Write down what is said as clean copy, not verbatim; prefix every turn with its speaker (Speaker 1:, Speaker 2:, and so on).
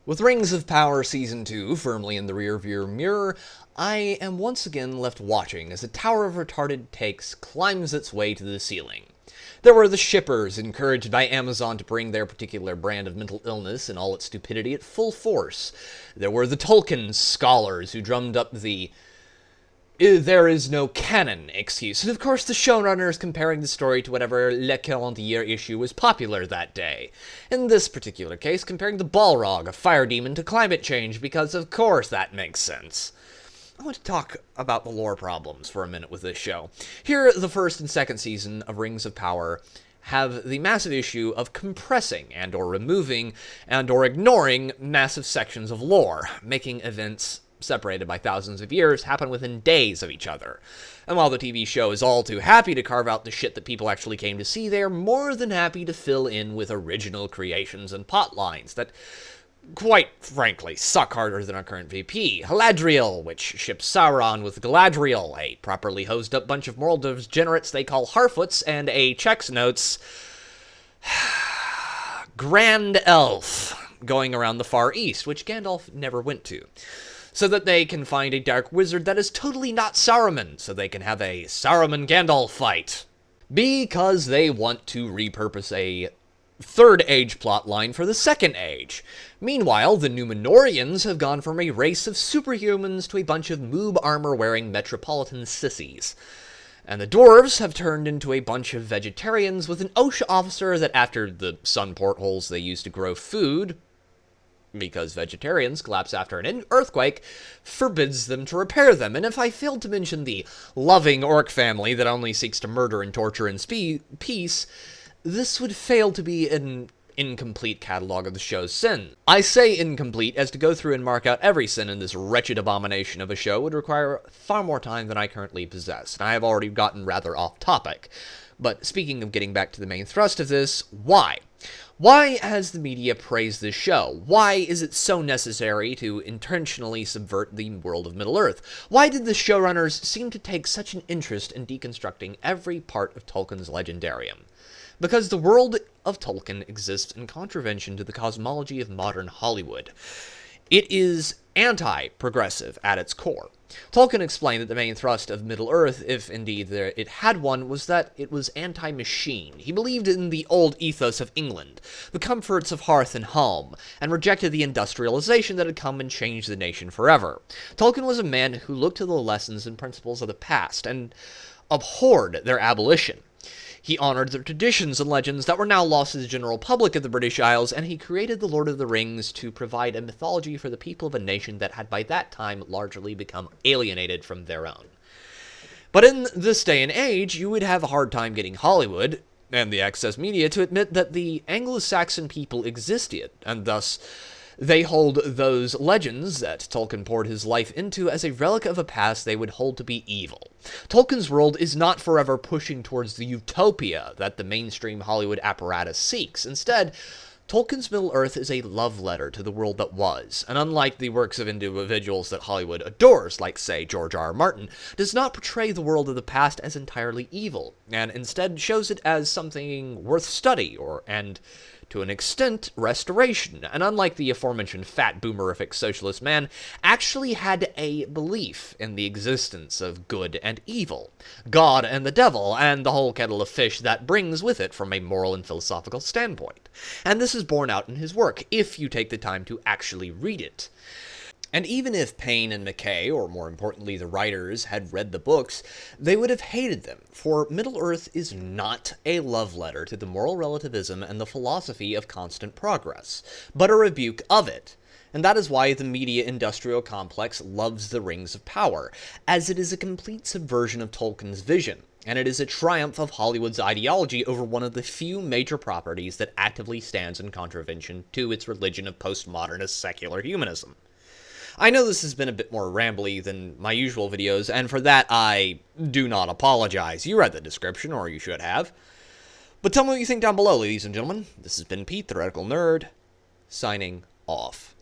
Speaker 1: With Rings of Power Season 2 firmly in the rearview mirror, I am once again left watching as a tower of retarded takes climbs its way to the ceiling. There were the shippers, encouraged by Amazon to bring their particular brand of mental illness and all its stupidity at full force. There were the Tolkien scholars who drummed up the there is no canon excuse, and of course the showrunners comparing the story to whatever Le Calendrier issue was popular that day. In this particular case, comparing the Balrog, a fire demon, to climate change, because of course that makes sense. I want to talk about the lore problems for a minute with this show. Here, the first and second season of Rings of Power have the massive issue of compressing and or removing and or ignoring massive sections of lore, making events separated by thousands of years happen within days of each other. And while the TV show is all too happy to carve out the shit that people actually came to see, they are more than happy to fill in with original creations and plot lines that, quite frankly, suck harder than our current VP. Haladriel, which ships Sauron with Galadriel, a properly hosed up bunch of moral degenerates they call Harfoots, and a checks notes Grand Elf going around the Far East, which Gandalf never went to, so that they can find a dark wizard that is totally not Saruman, so they can have a Saruman-Gandalf fight. Because they want to repurpose a Third Age plotline for the Second Age. Meanwhile, the Númenóreans have gone from a race of superhumans to a bunch of moob armor-wearing metropolitan sissies. And the dwarves have turned into a bunch of vegetarians with an OSHA officer that after the sun portholes they use to grow food, because vegetarians collapse after an earthquake, forbids them to repair them. And if I failed to mention the loving orc family that only seeks to murder and torture in peace, this would fail to be an incomplete catalog of the show's sin. I say incomplete, as to go through and mark out every sin in this wretched abomination of a show would require far more time than I currently possess, and I have already gotten rather off topic. But speaking of getting back to the main thrust of this, why? Why has the media praised this show? Why is it so necessary to intentionally subvert the world of Middle-earth? Why did the showrunners seem to take such an interest in deconstructing every part of Tolkien's legendarium? Because the world of Tolkien exists in contravention to the cosmology of modern Hollywood. It is anti-progressive at its core. Tolkien explained that the main thrust of Middle-earth, if indeed it had one, was that it was anti-machine. He believed in the old ethos of England, the comforts of hearth and home, and rejected the industrialization that had come and changed the nation forever. Tolkien was a man who looked to the lessons and principles of the past and abhorred their abolition. He honored the traditions and legends that were now lost to the general public of the British Isles, and he created the Lord of the Rings to provide a mythology for the people of a nation that had by that time largely become alienated from their own. But in this day and age, you would have a hard time getting Hollywood and the excess media to admit that the Anglo-Saxon people existed, and thus they hold those legends that Tolkien poured his life into as a relic of a past they would hold to be evil. Tolkien's world is not forever pushing towards the utopia that the mainstream Hollywood apparatus seeks. Instead, Tolkien's Middle-earth is a love letter to the world that was, and unlike the works of individuals that Hollywood adores, like, say, George R. R. Martin, does not portray the world of the past as entirely evil, and instead shows it as something worth study, and to an extent, restoration, and unlike the aforementioned fat boomerific socialist man, actually had a belief in the existence of good and evil, God and the devil, and the whole kettle of fish that brings with it from a moral and philosophical standpoint. And this is borne out in his work, if you take the time to actually read it. And even if Payne and McKay, or more importantly the writers, had read the books, they would have hated them, for Middle-earth is not a love letter to the moral relativism and the philosophy of constant progress, but a rebuke of it. And that is why the media-industrial complex loves the Rings of Power, as it is a complete subversion of Tolkien's vision, and it is a triumph of Hollywood's ideology over one of the few major properties that actively stands in contravention to its religion of postmodernist secular humanism. I know this has been a bit more rambly than my usual videos, and for that I do not apologize. You read the description, or you should have. But tell me what you think down below, ladies and gentlemen. This has been Pete, the Radical Nerd, signing off.